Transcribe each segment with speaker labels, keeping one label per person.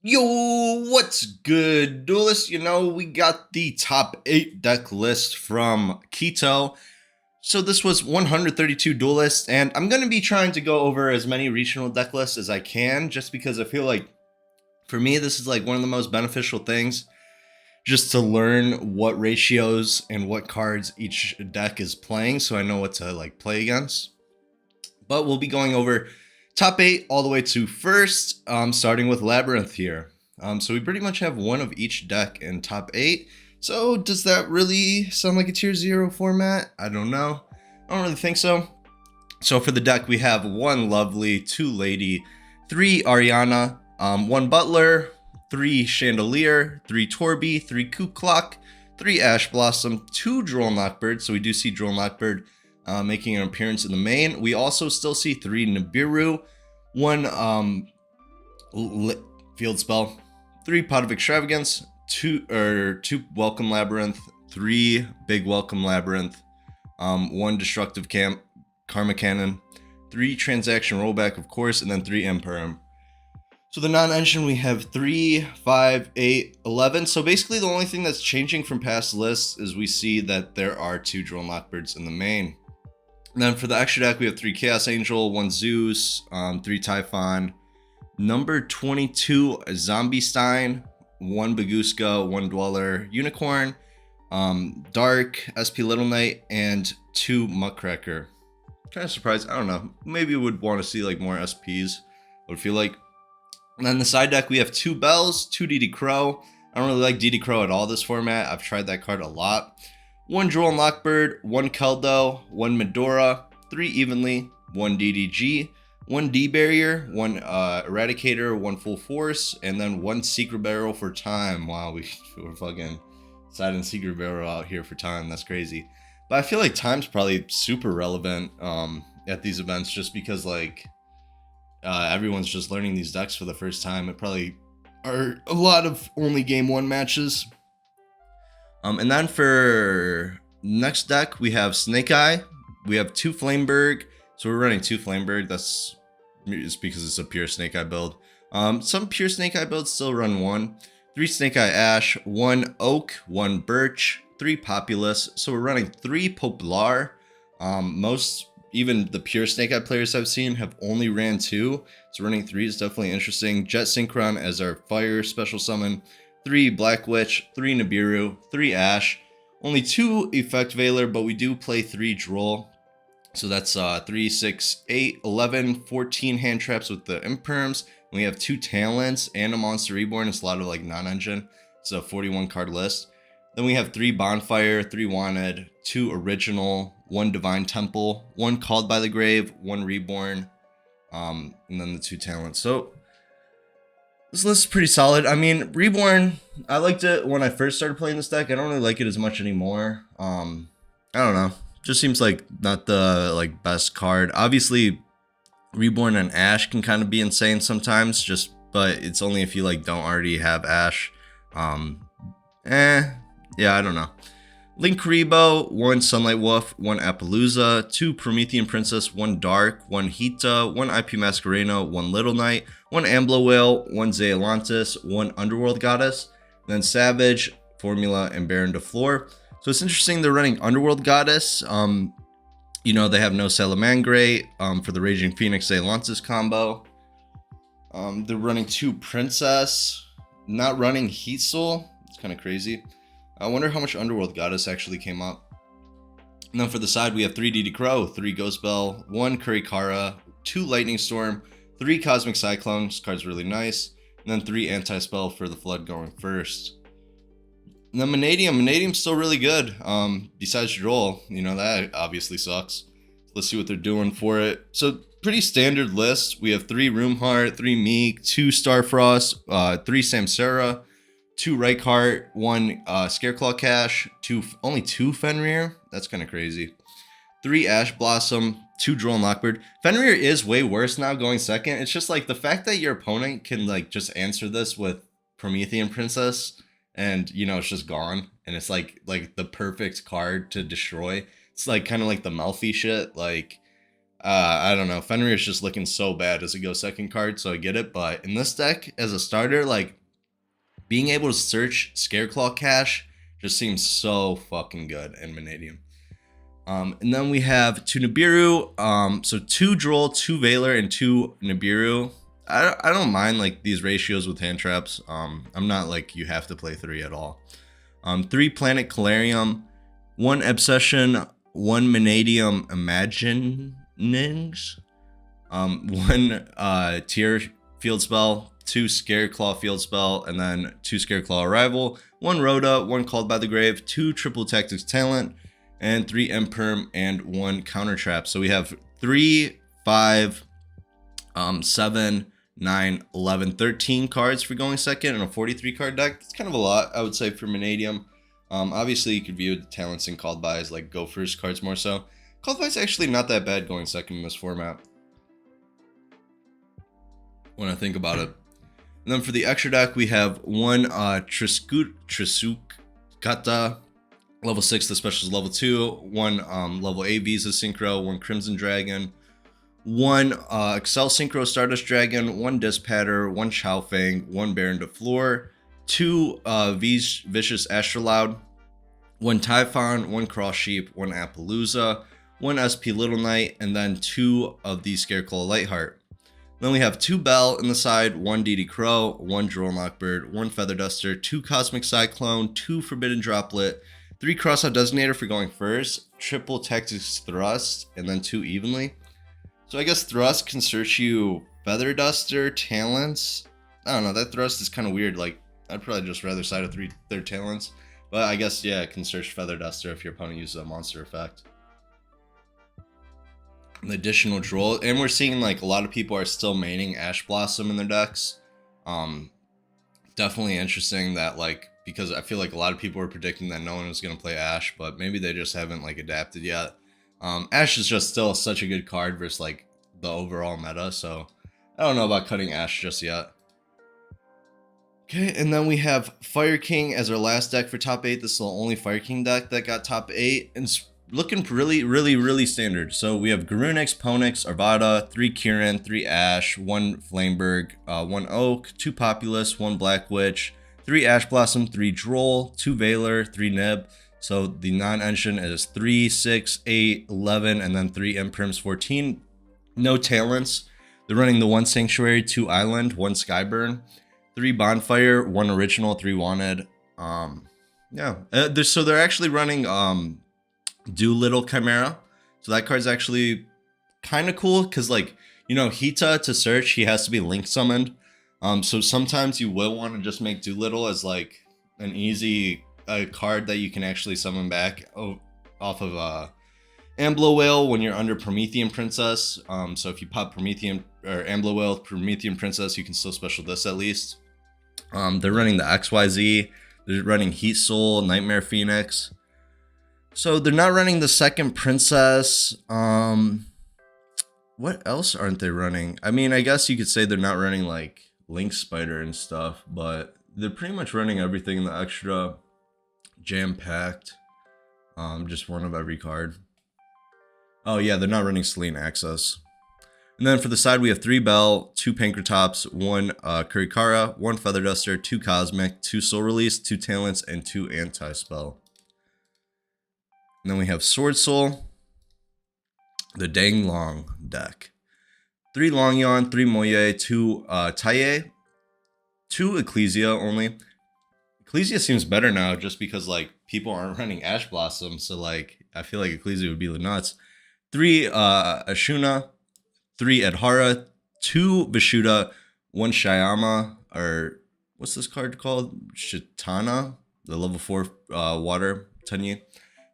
Speaker 1: Yo, what's good, duelists? We got the top 8 deck list from Quito. So this was 132 duelists, and I'm going to be trying to go over as many regional deck lists as I can, just because I feel like, for me, this is like one of the most beneficial things, just to learn what ratios and what cards each deck is playing, so I know what to like play against. But we'll be going over top 8 all the way to first, starting with Labyrinth here. So we pretty much have one of each deck in top 8. So does that really sound like a tier 0 format? I don't know. I don't really think so. So for the deck, we have 1 Lovely, 2 Lady, 3 Ariana, 1 Butler, 3 Chandelier, 3 Torby, 3 Ku Clock, 3 Ash Blossom, 2 Droll Knockbird. So we do see Droll Knockbird making an appearance in the main. We also still see 3 Nibiru, 1 Field Spell, 3 Pot of Extravagance, 2 Welcome Labyrinth, 3 Big Welcome Labyrinth, 1 Destructive Karma Cannon, 3 Transaction Rollback, of course, and then 3 Imperm. So the non-engine, we have 3, 5, 8, 11. So basically the only thing that's changing from past lists is we see that there are 2 Droll Knockbirds in the main. And then for the extra deck, we have 3 Chaos Angel, 1 Zeus, 3 Typhon, number 22 Zombie Stein, 1 Baguska, 1 Dweller, Unicorn, Dark, SP Little Knight, and 2 Muckracker. Kind of surprised. I don't know. Maybe would want to see like more SPs. I would feel like. And then the side deck, we have 2 Bells, 2 DD Crow. I don't really like DD Crow at all this format. I've tried that card a lot. 1 Droll Knockbird, 1 Keldo, 1 Medora, 3 Evenly, 1 DDG, 1 D-Barrier, 1 Eradicator, 1 Full Force, and then 1 Secret Barrel for time. Wow, we're fucking siding Secret Barrel out here for time. That's crazy. But I feel like time's probably super relevant at these events, just because like everyone's just learning these decks for the first time. It probably are a lot of only game 1 matches. And then for next deck, we have Snake Eye. We have 2 Flameberg. So we're running 2 Flameberg. That's just because it's a pure Snake Eye build. Some pure Snake Eye builds still run 1. 3 Snake Eye Ash, 1 Oak, 1 Birch, 3 Populous. So we're running 3 Poplar. Most, even the pure Snake Eye players I've seen, have only ran 2. So running 3 is definitely interesting. Jet Synchron as our fire special summon. 3 Black Witch, 3 Nibiru, 3 Ash, only 2 Effect Veiler, but we do play 3 Droll. So that's 3, 6, 8, 11, 14 hand traps with the Imperms. We have 2 Talents and a Monster Reborn. It's a lot of like non-engine. It's a 41 card list. Then we have 3 Bonfire, 3 Wanted, 2 Original, 1 Divine Temple, 1 Called by the Grave, 1 Reborn, and then the 2 Talents. So this list is pretty solid. I mean, Reborn, I liked it when I first started playing this deck. I don't really like it as much anymore. I don't know. Just seems like not the like best card. Obviously, Reborn and Ash can kind of be insane sometimes, but it's only if you like don't already have Ash. Yeah, I don't know. Link Rebo, 1 Sunlight Wolf, 1 Appaloosa, 2 Promethean Princess, 1 Dark, 1 Hita, 1 IP Masquereno, 1 Little Knight, 1 Ambler Whale, 1 Zealantis, 1 Underworld Goddess, then Savage, Formula, and Baron de Flor. So it's interesting they're running Underworld Goddess. They have no Salamangre for the Raging Phoenix Zealantis combo. They're running 2 Princess, not running Heat Soul. It's kind of crazy. I wonder how much Underworld Goddess actually came up. And then for the side, we have 3 DD Crow, 3 Ghost Bell, 1 Kurikara, 2 Lightning Storm, 3 Cosmic Cyclone. This card's really nice. And then 3 Anti-Spell for the Flood going first. And then Manium's still really good. Besides Droll, that obviously sucks. Let's see what they're doing for it. So pretty standard list. We have 3 Roomheart, 3 Meek, 2 Starfrost, 3 Samsara, 2 Reichheart, 1 Scareclaw Cash, only 2 Fenrir. That's kind of crazy. 3 Ash Blossom, 2 Droll Knockbird. Fenrir is way worse now going second. It's just like the fact that your opponent can like just answer this with Promethean Princess and it's just gone. And it's like the perfect card to destroy. It's like kind of like the Malfi shit. Like I don't know. Fenrir is just looking so bad as a go second card, so I get it. But in this deck, as a starter, like being able to search Scareclaw Cache just seems so fucking good in Manium. And then we have 2 Nibiru, so 2 Droll, 2 Veiler, and 2 Nibiru. I don't mind like these ratios with hand traps. I'm not like you have to play 3 at all. 3 Planet Calarium, 1 Obsession, 1 Manium Imaginings, 1 Tier Field Spell, 2 Scareclaw Field Spell, and then 2 Scareclaw Arrival, 1 Rhoda, 1 Called by the Grave, 2 Triple Tactics Talent, and 3 Imperm, and 1 Counter Trap. So we have 3, 5, 7, 9, 11, 13 cards for going second in a 43 card deck. That's kind of a lot, I would say, for Manium. Obviously, you could view the talents and called by as like go first cards more so. Called by is actually not that bad going second in this format, when I think about it. And then for the extra deck, we have 1 Trisukata, level 6, the special is level 2, 1 level A Visa Synchro, 1 Crimson Dragon, 1 Excel Synchro Stardust Dragon, 1 Dispatter, 1 Chowfang, 1 Baron de Fleur, 2 Vicious Astrolaud, 1 Typhon, 1 Cross Sheep, 1 Appaloosa, 1 SP Little Knight, and then 2 of the Scareclaw Lightheart. Then we have 2 Bell in the side, 1 DD Crow, 1 Droll Knockbird, 1 Feather Duster, 2 Cosmic Cyclone, 2 Forbidden Droplet, 3 Crossout Designator for going first, triple Tactics Thrust, and then 2 Evenly. So I guess Thrust can search you Feather Duster, Talents. I don't know, that Thrust is kind of weird. Like, I'd probably just rather side of 3 their Talents. But I guess, yeah, it can search Feather Duster if your opponent uses a monster effect. An additional Droll. And we're seeing, like, a lot of people are still maining Ash Blossom in their decks. Definitely interesting that, like, because I feel like a lot of people were predicting that no one was going to play Ash, but maybe they just haven't, like, adapted yet. Ash is just still such a good card versus, like, the overall meta, so I don't know about cutting Ash just yet. Okay, and then we have Fire King as our last deck for top 8. This is the only Fire King deck that got top 8, and it's looking really standard. So we have Garunix, Ponix, Arvada, 3 Kieran, 3 Ash, 1 Flameberg, 1 Oak, 2 Populous, 1 Black Witch, 3 Ash Blossom, 3 Droll, 2 Veiler, 3 Nib. So the non-engine is 3, 6, 8, 11, and then 3 Imprims, 14. No talents. They're running the 1 Sanctuary, 2 Island, 1 Skyburn, 3 Bonfire, 1 Original, 3 Wanted. So they're actually running Doolittle Chimera. So that card's actually kind of cool because, like, you know, Hita to search, he has to be link summoned. So sometimes you will want to just make Doolittle as like an easy card that you can actually summon back off of Amblo Whale when you're under Promethean Princess. So if you pop Promethean or Amblo Whale with Promethean Princess, you can still special this at least. They're running the XYZ. They're running Heat Soul, Nightmare Phoenix. So they're not running the second Princess. What else aren't they running? I mean, I guess you could say they're not running like Link Spider and stuff, but they're pretty much running everything in the extra jam-packed. Just one of every card. Oh yeah, they're not running Selene Access. And then for the side, we have 3 Bell, 2 Pankratops, 1 Kurikara, 1 Feather Duster, 2 Cosmic, 2 Soul Release, 2 Talents, and 2 Anti-Spell. And then we have Sword Soul, the Dang Long deck. 3 Longyon, 3 Moye, 2 Taiye, 2 Ecclesia only. Ecclesia seems better now just because, like, people aren't running Ash Blossom, so, like, I feel like Ecclesia would be the nuts. 3 Ashuna, 3 Adhara, 2 Vishuddha, 1 Shyama, or what's this card called? Shitana, the level 4 water Tunyi.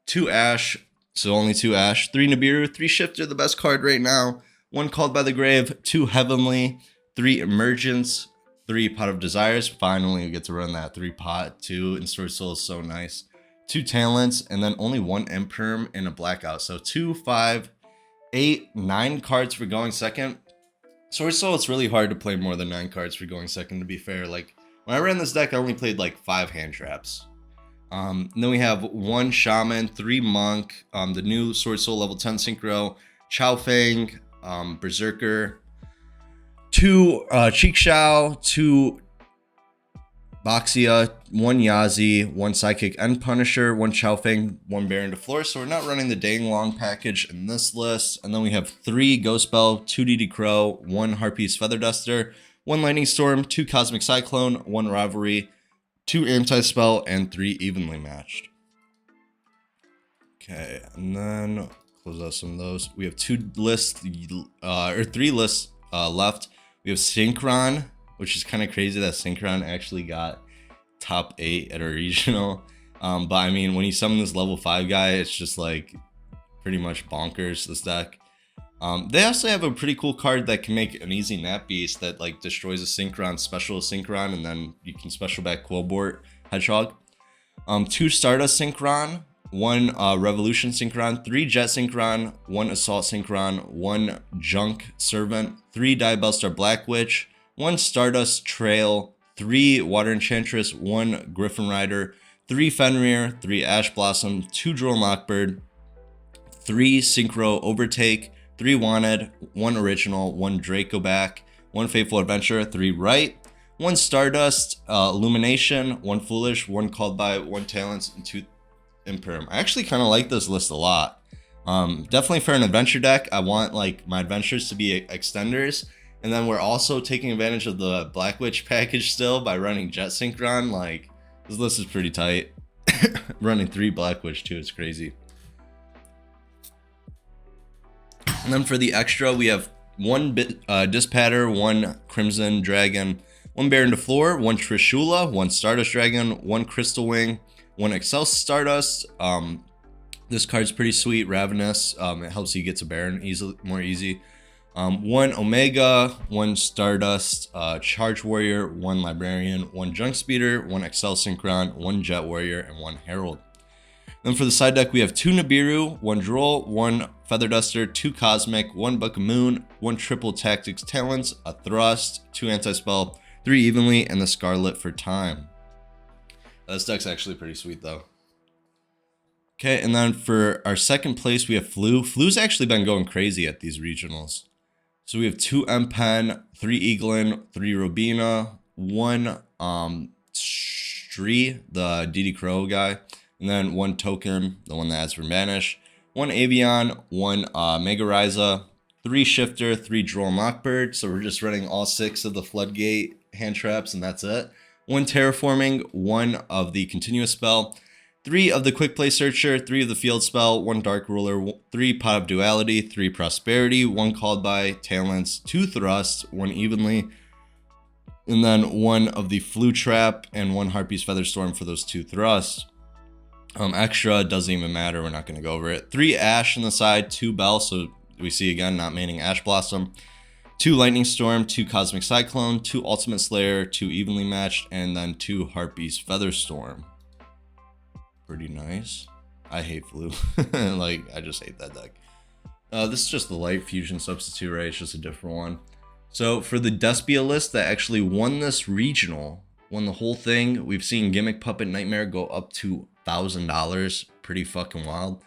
Speaker 1: 2 Ash, so only 2 Ash. 3 Nibiru, 3 Shifter, the best card right now. 1 Called by the Grave, 2 Heavenly, 3 Emergence, 3 Pot of Desires. Finally, we get to run that 3 pot. 2 and Sword Soul is so nice. 2 Talents, and then only 1 Imperm and a Blackout. So 2, 5, 8, 9 cards for going second. Sword Soul, it's really hard to play more than 9 cards for going second, to be fair. Like, when I ran this deck, I only played like 5 hand traps. And then we have 1 Shaman, 3 Monk, the new Sword Soul level 10 Synchro, Chaofeng, Berserker, 2 Cheek Shao, 2 Boxia, 1 Yazi, 1 Psychic End Punisher, 1 Chaofeng, 1 Baron de Flor. So we're not running the dang long package in this list. And then we have 3 Ghost Bell, 2 DD Crow, 1 Harpies Feather Duster, 1 Lightning Storm, 2 Cosmic Cyclone, 1 Rivalry, 2 Anti-Spell, and 3 Evenly Matched. Okay, and then close out some of those. We have 2 lists, or 3 lists left. We have Synchron, which is kind of crazy that Synchron actually got top 8 at a regional. But I mean, when you summon this level 5 guy, it's just like pretty much bonkers, this deck. They also have a pretty cool card that can make an easy Nap Beast that like destroys a Synchron, special Synchron, and then you can special back Quillbort Hedgehog. 2 Stardust Synchron, 1 Revolution Synchron, 3 Jet Synchron, 1 Assault Synchron, 1 Junk Servant, 3 Diabellstar Black Witch, 1 Stardust Trail, 3 Water Enchantress, 1 Griffin Rider, 3 Fenrir, 3 Ash Blossom, 2 Droll Mockbird, 3 Synchro Overtake, 3 Wanted, 1 Original, 1 Dracoback, 1 Faithful Adventure, 3 Right, 1 Stardust, Illumination, 1 Foolish, 1 Called By, 1 Talents, and 2 Imperm. I actually kind of like this list a lot. Definitely for an adventure deck, I want like my adventures to be extenders. And then we're also taking advantage of the Black Witch package still by running Jet Synchron. Like, this list is pretty tight. Running 3 Black Witch too is crazy. And then for the extra, we have 1 Dispatter, 1 Crimson Dragon, 1 Baron de Flor, 1 Trishula, 1 Stardust Dragon, 1 Crystal Wing, 1 Excel Stardust. This card's pretty sweet, Ravenous. It helps you get to Baron more easy. 1 Omega, 1 Stardust, Charge Warrior, 1 Librarian, 1 Junk Speeder, 1 Excel Synchron, 1 Jet Warrior, and 1 Herald. Then for the side deck, we have 2 Nibiru, 1 Droll, 1 Feather Duster, 2 Cosmic, 1 Book of Moon, 1 Triple Tactics Talents, a Thrust, 2 Anti-Spell, 3 Evenly, and the Scarlet for Time. This deck's actually pretty sweet though. Okay, and then for our second place, we have Flu. Flu's actually been going crazy at these regionals. So we have 2 M-Pen, 3 Eaglin, 3 Robina, 1 Stree, the DD Crow guy, and then 1 Token, the one that adds for Banish, 1 Avian, 1 Mega Ryza, 3 Shifter, 3 Droll Mockbird. So we're just running all 6 of the Floodgate hand traps, and that's it. 1 Terraforming, 1 of the Continuous Spell, 3 of the Quick Play Searcher, 3 of the Field Spell, 1 Dark Ruler, 3 Pot of Duality, 3 Prosperity, 1 Called By, Talents, 2 Thrust, 1 Evenly, and then 1 of the Flu Trap, and 1 Harpy's Featherstorm for those 2 Thrusts. Extra doesn't even matter, we're not going to go over it. 3 Ash on the side, 2 Bell, so we see again not maining Ash Blossom, 2 Lightning Storm, 2 Cosmic Cyclone, 2 Ultimate Slayer, 2 Evenly Matched, and then 2 Harpy's Featherstorm. Pretty nice. I hate Flu. Like, I just hate that deck. This is just the Light Fusion substitute, right? It's just a different one. So for the Despia list that actually won this regional, won the whole thing, we've seen Gimmick Puppet Nightmare go up to $1,000. Pretty fucking wild.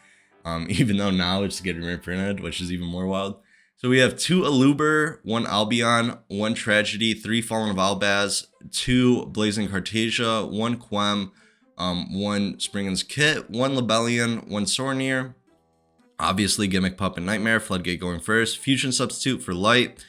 Speaker 1: Even though now it's getting reprinted, which is even more wild. So we have 2 Aluber, 1 Albion, 1 Tragedy, 3 Fallen of Albaz, 2 Blazing Cartasia, 1 Quem, 1 Springen's Kit, 1 Lebellion, 1 Sornier, obviously Gimmick Puppet Nightmare, Floodgate going first, Fusion Substitute for Light,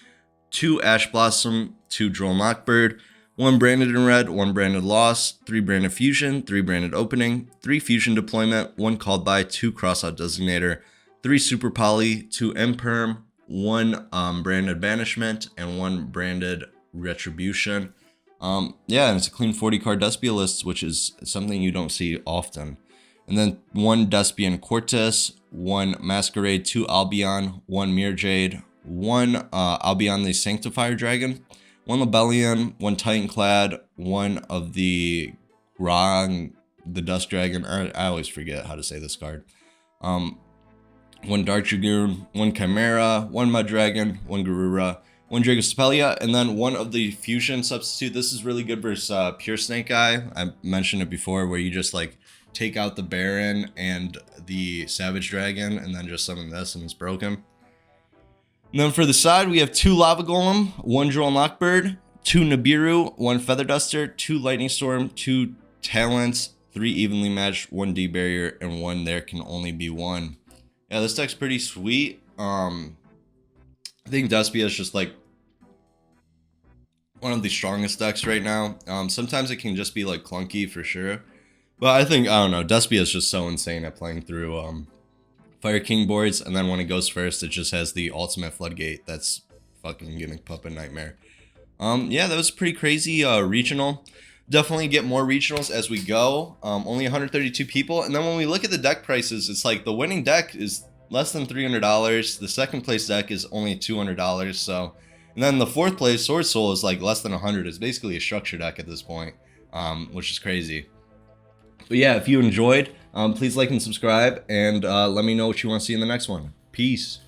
Speaker 1: 2 Ash Blossom, 2 Droll Mockbird, 1 Branded in Red, 1 Branded Loss, 3 Branded Fusion, 3 Branded Opening, 3 Fusion Deployment, 1 Called By, 2 Crossout Designator, 3 Super Poly, 2 Imperm, 1 Branded Banishment, and 1 Branded Retribution. Yeah, and it's a clean 40 card Despia list, which is something you don't see often. And then 1 Despian Cortis, 1 Masquerade, 2 Albion, 1 Mirror Jade, 1 Albion the Sanctifier Dragon, 1 Lebellion, 1 Titanclad, 1 of the Grong, the Dust Dragon. I always forget how to say this card. 1 Dark Dragoon, 1 Chimera, 1 Mud Dragon, 1 Garura, 1 Dragospelia, and then 1 of the Fusion Substitute. This is really good versus Pure Snake Eye. I mentioned it before, where you just like take out the Baron and the Savage Dragon and then just summon this and it's broken. And then for the side, we have 2 Lava Golem, 1 Droll and Lockbird, 2 Nibiru, 1 Feather Duster, 2 Lightning Storm, 2 Talents, 3 Evenly Matched, 1 D Barrier, and 1 There Can Only Be One. Yeah, this deck's pretty sweet. I think Desia is just like one of the strongest decks right now. Sometimes it can just be like clunky for sure. But I don't know, Desia is just so insane at playing through Fire King boards, and then when it goes first, it just has the ultimate floodgate. That's fucking Gimmick Puppet Nightmare. Yeah, that was pretty crazy regional. Definitely get more regionals as we go. Only 132 people, and then when we look at the deck prices, it's like the winning deck is less than $300. The second place deck is only $200. So, and then the fourth place Sword Soul is like less than 100. It's basically a structure deck at this point, which is crazy. But yeah, if you enjoyed, please like and subscribe, and let me know what you want to see in the next one. Peace.